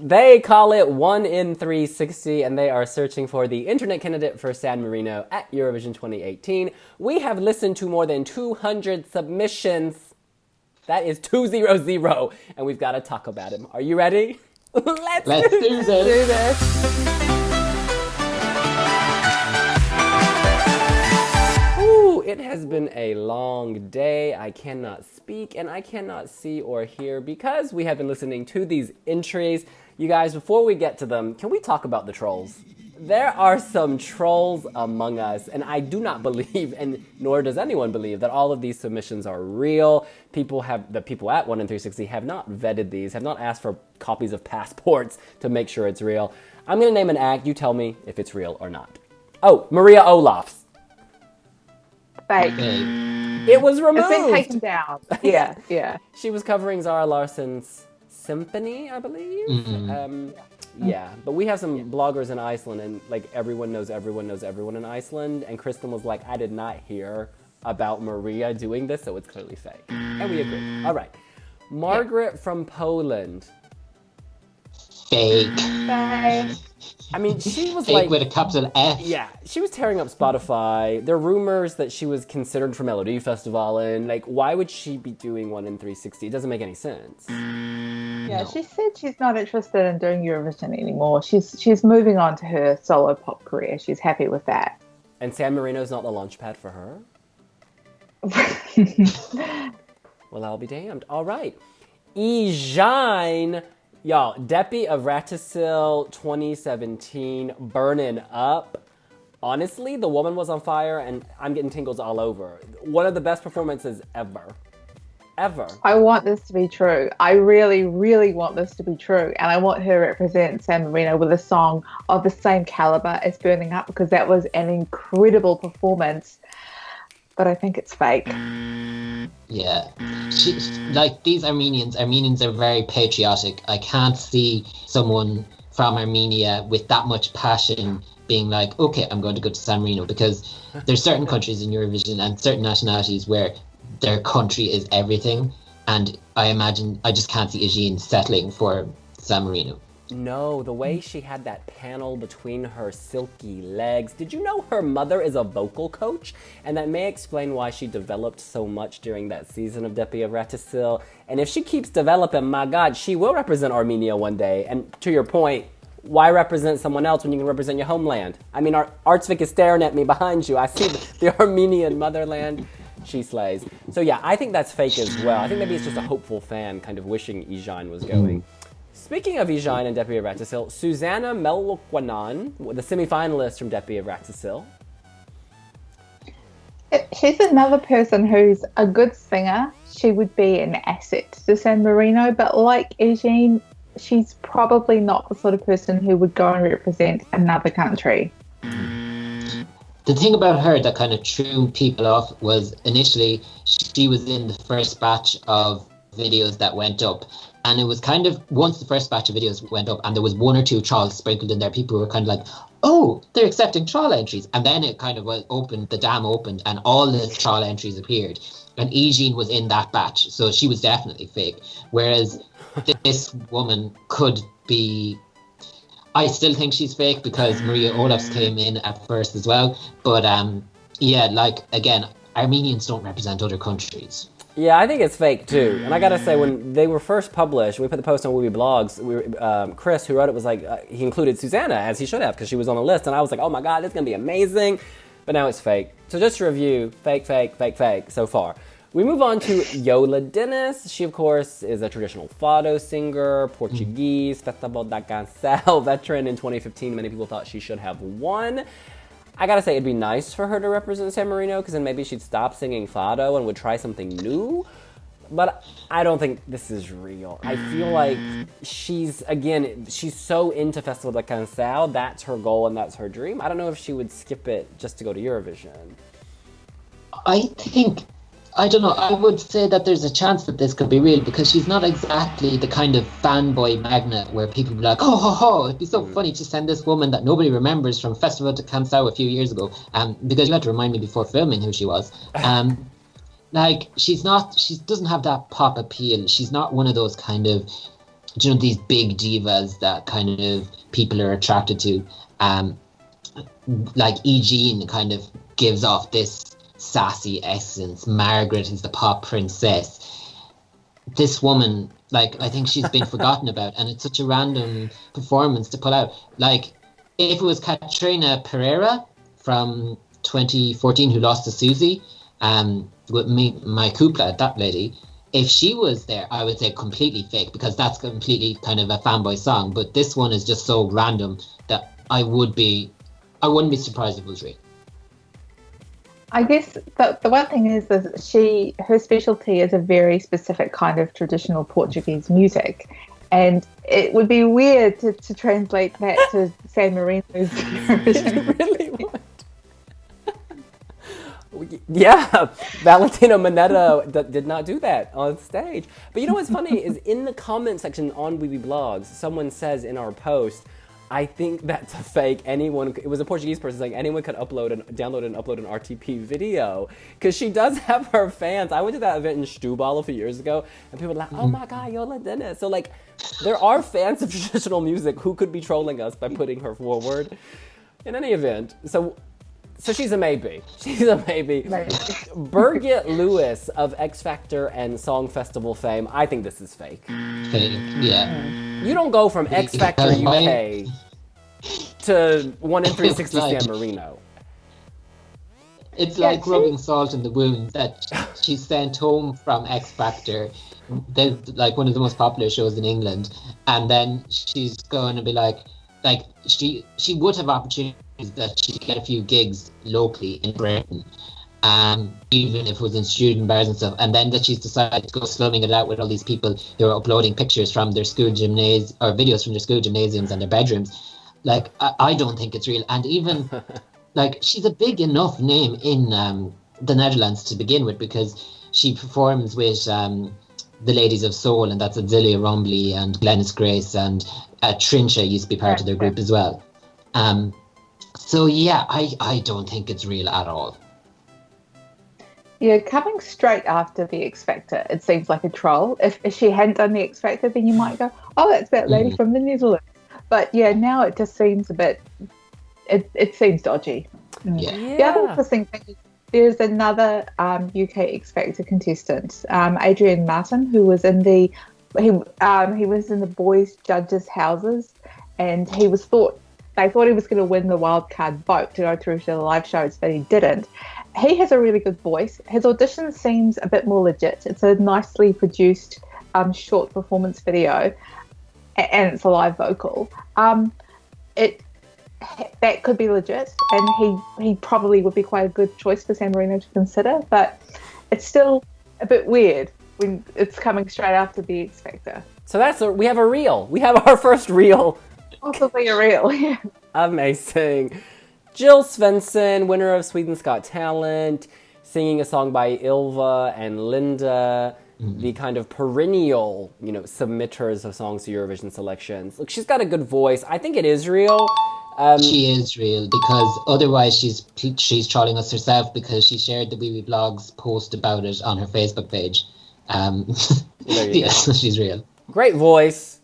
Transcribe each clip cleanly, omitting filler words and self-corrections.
They call it 1 in 360, and they are searching for the internet candidate for San Marino at Eurovision 2018. We have listened to more than 200 submissions. That is 200, and we've got to talk about him. Are you ready? Let's do this. It has been a long day. I cannot speak and I cannot see or hear because we have been listening to these entries. You guys, before we get to them, can we talk about the trolls? There are some trolls among us, and I do not believe, and nor does anyone believe, that all of these submissions are real. The people at 1 in 360 have not vetted these, have not asked for copies of passports to make sure it's real. I'm going to name an act. You tell me if it's real or not. Oh, Maria Olafs. Fake. It was removed. It's been taken down. Yeah. She was covering Zara Larsson's Symphony, I believe. Mm-hmm. But we have some bloggers in Iceland, and like everyone knows everyone in Iceland. And Kristen was like, I did not hear about Maria doing this, so it's clearly fake. And we agree. All right. Margaret from Poland. Fake. I mean, she was fake like... with a capital F. Yeah, she was tearing up Spotify. There are rumors that she was considered for Melody Festival, and like, why would she be doing 1 in 360? It doesn't make any sense. Yeah, no. She said she's not interested in doing Eurovision anymore. She's moving on to her solo pop career. She's happy with that. And San Marino's not the launch pad for her? Well, I'll be damned. All right. Egine... Y'all, Depi of Ratisil 2017, burning up. Honestly, the woman was on fire, and I'm getting tingles all over. One of the best performances ever. I want this to be true. I really, really want this to be true. And I want her to represent San Marino with a song of the same caliber as Burning Up, because that was an incredible performance. But I think it's fake. Yeah. These Armenians are very patriotic. I can't see someone from Armenia with that much passion being like, okay, I'm going to go to San Marino, because there's certain countries in Eurovision and certain nationalities where their country is everything. And I just can't see Egine settling for San Marino. No, the way she had that panel between her silky legs. Did you know her mother is a vocal coach? And that may explain why she developed so much during that season of Depi of Ratisil. And if she keeps developing, my God, she will represent Armenia one day. And to your point, why represent someone else when you can represent your homeland? I mean, Artsvik is staring at me behind you. I see the Armenian motherland. She slays. So yeah, I think that's fake as well. I think maybe it's just a hopeful fan kind of wishing Egine was going. Speaking of Egine and Depi of Ratisil, Syuzanna Melqonyan, the semi-finalist from Depi of Ratisil. She's another person who's a good singer. She would be an asset to San Marino, but like Egine, she's probably not the sort of person who would go and represent another country. The thing about her that kind of threw people off was initially she was in the first batch of videos that went up. And it was kind of, once the first batch of videos went up and there was 1 or 2 trolls sprinkled in there, people were kind of like, oh, they're accepting troll entries. And then it kind of was opened, the dam opened, and all the troll entries appeared. And Egine was in that batch, so she was definitely fake. Whereas this woman could be, I still think she's fake because Maria Olafs came in at first as well. But again, Armenians don't represent other countries. Yeah, I think it's fake too. And I gotta say, when they were first published, we put the post on wiwibloggs, Chris, who wrote it, was like, he included Syuzanna, as he should have, because she was on the list. And I was like, oh my God, this is gonna be amazing. But now it's fake. So just to review, fake so far. We move on to Yola Dinis. She, of course, is a traditional fado singer, Portuguese, Festival da Canção veteran in 2015. Many people thought she should have won. I gotta say, it'd be nice for her to represent San Marino, because then maybe she'd stop singing fado and would try something new. But I don't think this is real. I feel like she's so into Festival da Canção, that's her goal and that's her dream. I don't know if she would skip it just to go to Eurovision. I don't know, I would say that there's a chance that this could be real, because she's not exactly the kind of fanboy magnet where people be like, oh, it'd be so funny to send this woman that nobody remembers from Festival de Canção a few years ago, because you had to remind me before filming who she was. She doesn't have that pop appeal. She's not one of those kind of these big divas that kind of people are attracted to. Like Egine kind of gives off this sassy essence. Margaret is the pop princess. This woman, like, I think she's been forgotten about, and it's such a random performance to pull out. Like, if it was Katrina Pereira from 2014 who lost to Susie, with me, my couplet, that lady, if she was there, I would say completely fake, because that's completely kind of a fanboy song. But this one is just so random that I wouldn't be surprised if it was real. I guess the one thing is that her specialty is a very specific kind of traditional Portuguese music, and it would be weird to translate that to San Marino's Eurovision. It really would. Yeah, Valentino Moneta did not do that on stage. But you know what's funny is in the comment section on wiwibloggs, someone says in our post, I think that's a fake. It was a Portuguese person saying anyone could download and upload an RTP video. Because she does have her fans. I went to that event in Stubal a few years ago, and people were like, oh my God, Yola Dinis. So, like, there are fans of traditional music who could be trolling us by putting her forward. In any event, so she's a maybe. She's a maybe. Birgit Lewis of X Factor and Song Festival fame. I think this is fake. Fake, yeah. You don't go from X Factor UK to 1 in 360 like, San Marino. It's like rubbing salt in the wound that she's sent home from X Factor, like one of the most popular shows in England, and then she's going to be like she would have opportunities that she could get a few gigs locally in Britain, even if it was in student bars and stuff, and then that she's decided to go slumming it out with all these people who are uploading pictures from their school gymnasium or videos from their school gymnasiums and their bedrooms. Like, I don't think it's real. And even like, she's a big enough name in the Netherlands to begin with, because she performs with the Ladies of Soul, and that's Adzilia Rombly and Glennis Grace, and Trincha used to be part of their group as well. So yeah, I don't think it's real at all. Yeah, coming straight after the X Factor, it seems like a troll. If she hadn't done the X Factor, then you might go, oh, that's that lady from the Netherlands. But yeah, now it just seems a bit, it seems dodgy. Yeah. The other interesting thing is there's another UK X Factor contestant, Adrian Martin, who was in he was in the boys' judges' houses, and they thought he was going to win the wildcard vote to go through to the live shows, but he didn't. He has a really good voice. His audition seems a bit more legit. It's a nicely produced short performance video, and it's a live vocal. That could be legit, and he probably would be quite a good choice for San Marino to consider, but it's still a bit weird when it's coming straight after the X Factor. So we have our first reel. Possibly a reel, yeah. Amazing. Jill Svensson, winner of Sweden's Got Talent, singing a song by Ylva and Linda, the kind of perennial, submitters of songs to Eurovision selections. Look, she's got a good voice. I think it is real. She is real, because otherwise she's trolling us herself, because she shared the wiwibloggs post about it on her Facebook page. So she's real. Great voice.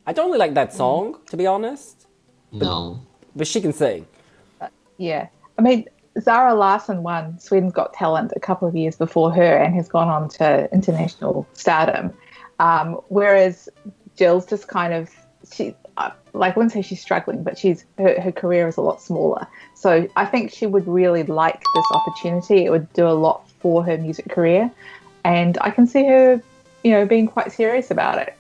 I don't really like that song, to be honest. No. But she can sing. Yeah. I mean, Zara Larsson won Sweden's Got Talent a couple of years before her and has gone on to international stardom. Whereas Jill's just kind of, I wouldn't say she's struggling, but her career is a lot smaller. So I think she would really like this opportunity. It would do a lot for her music career. And I can see her, being quite serious about it.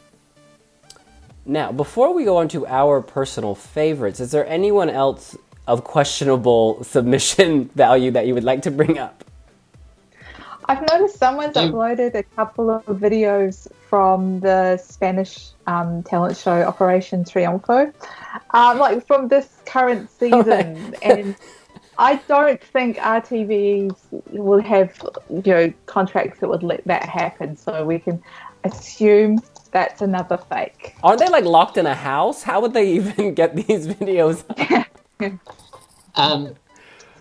Now, before we go on to our personal favorites, is there anyone else of questionable submission value that you would like to bring up? I've noticed someone's uploaded a couple of videos from the Spanish talent show Operation Triunfo, from this current season. And I don't think RTV will have, contracts that would let that happen. So we can assume that's another fake. Aren't they locked in a house? How would they even get these videos up?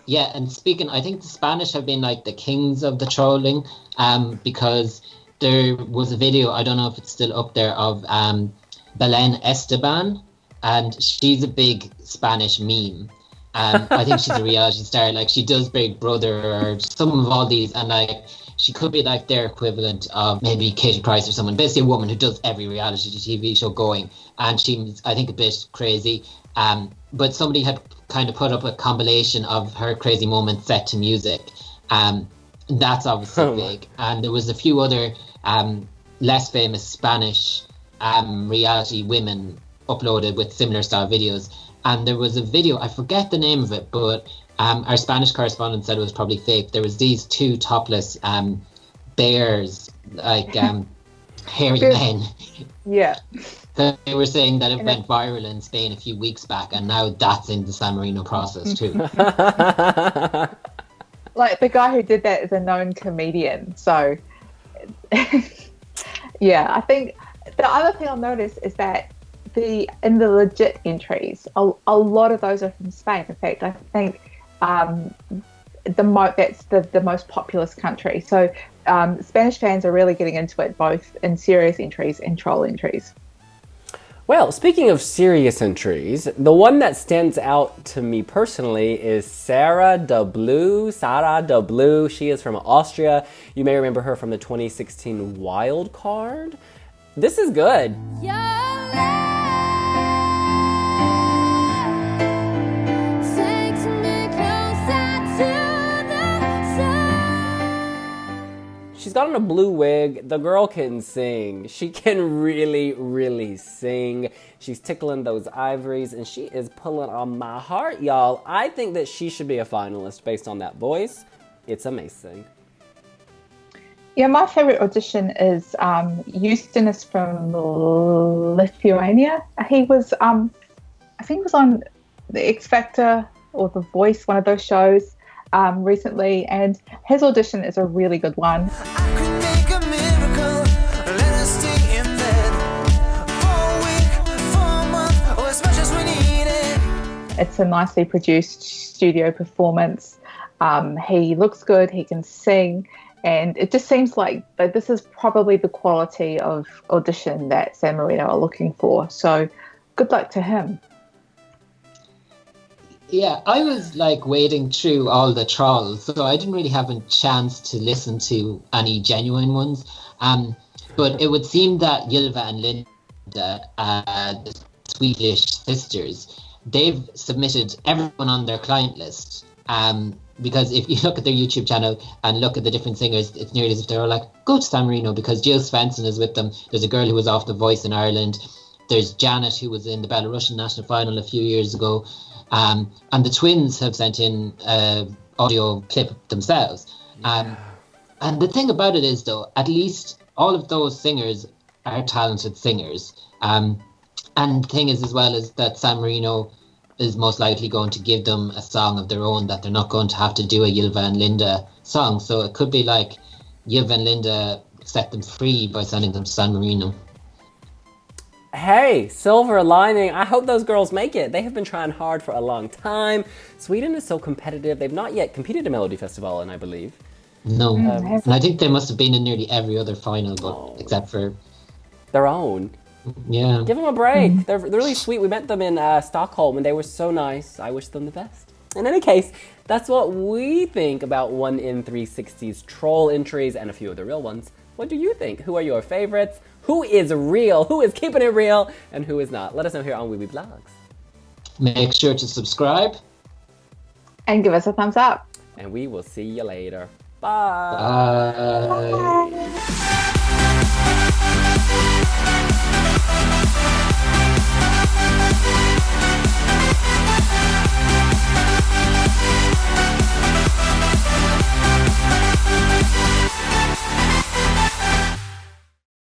Yeah, and speaking, I think the Spanish have been the kings of the trolling, because there was a video, I don't know if it's still up there, of Belen Esteban, and she's a big Spanish meme. I think she's a reality star. Like, she does Big Brother or some of all these, and like she could be like their equivalent of maybe Katie Price or someone. Basically, a woman who does every reality TV show going, and she's, I think, a bit crazy. But somebody had kind of put up a compilation of her crazy moments set to music. That's obviously big. And there was a few other less famous Spanish reality women uploaded with similar style videos. And there was a video, I forget the name of it, but our Spanish correspondent said it was probably fake. There was these two topless bears, like hairy men. Yeah. They were saying that it went viral in Spain a few weeks back, and now that's in the San Marino process too. Like, the guy who did that is a known comedian. So, yeah, I think the other thing I'll notice is that in the legit entries, a lot of those are from Spain. In fact, I think that's the most populous country. So Spanish fans are really getting into it, both in serious entries and troll entries. Well, speaking of serious entries, the one that stands out to me personally is Sarah de Blue. She is from Austria. You may remember her from the 2016 Wild Card. This is good. She's got on a blue wig. The girl can sing. She can really, really sing. She's tickling those ivories, and she is pulling on my heart, y'all. I think that she should be a finalist based on that voice. It's amazing. Yeah, my favorite audition is Yola Dinis from Lithuania. He was, I think he was on The X Factor or The Voice, one of those shows recently, and his audition is a really good one. It's a nicely produced studio performance. He looks good, he can sing, and it just seems like that this is probably the quality of audition that San Marino are looking for. So good luck to him. Yeah, I was like wading through all the trolls, so I didn't really have a chance to listen to any genuine ones. But it would seem that Ylva and Linda, the Swedish sisters, they've submitted everyone on their client list. Because if you look at their YouTube channel and look at the different singers, it's nearly as if they're all like, go to San Marino, because Jill Svensson is with them. There's a girl who was off The Voice in Ireland. There's Janet, who was in the Belarusian national final a few years ago. And the twins have sent in an audio clip themselves. And the thing about it is, though, at least all of those singers are talented singers. And the thing is, as well, is that San Marino is most likely going to give them a song of their own, that they're not going to have to do a Ylva and Linda song. So it could be like Ylva and Linda set them free by sending them to San Marino. Hey, silver lining. I hope those girls make it. They have been trying hard for a long time. Sweden is so competitive. They've not yet competed at Melody Festival, and I believe. No. And I think they must have been in nearly every other final, but except for their own. Yeah. Give them a break. They're really sweet. We met them in Stockholm, and they were so nice. I wish them the best. In any case, that's what we think about 1 in 360's troll entries and a few of the real ones. What do you think? Who are your favorites? Who is real? Who is keeping it real? And who is not? Let us know here on wiwibloggs. Make sure to subscribe. And give us a thumbs up. And we will see you later. Bye. Bye. Bye.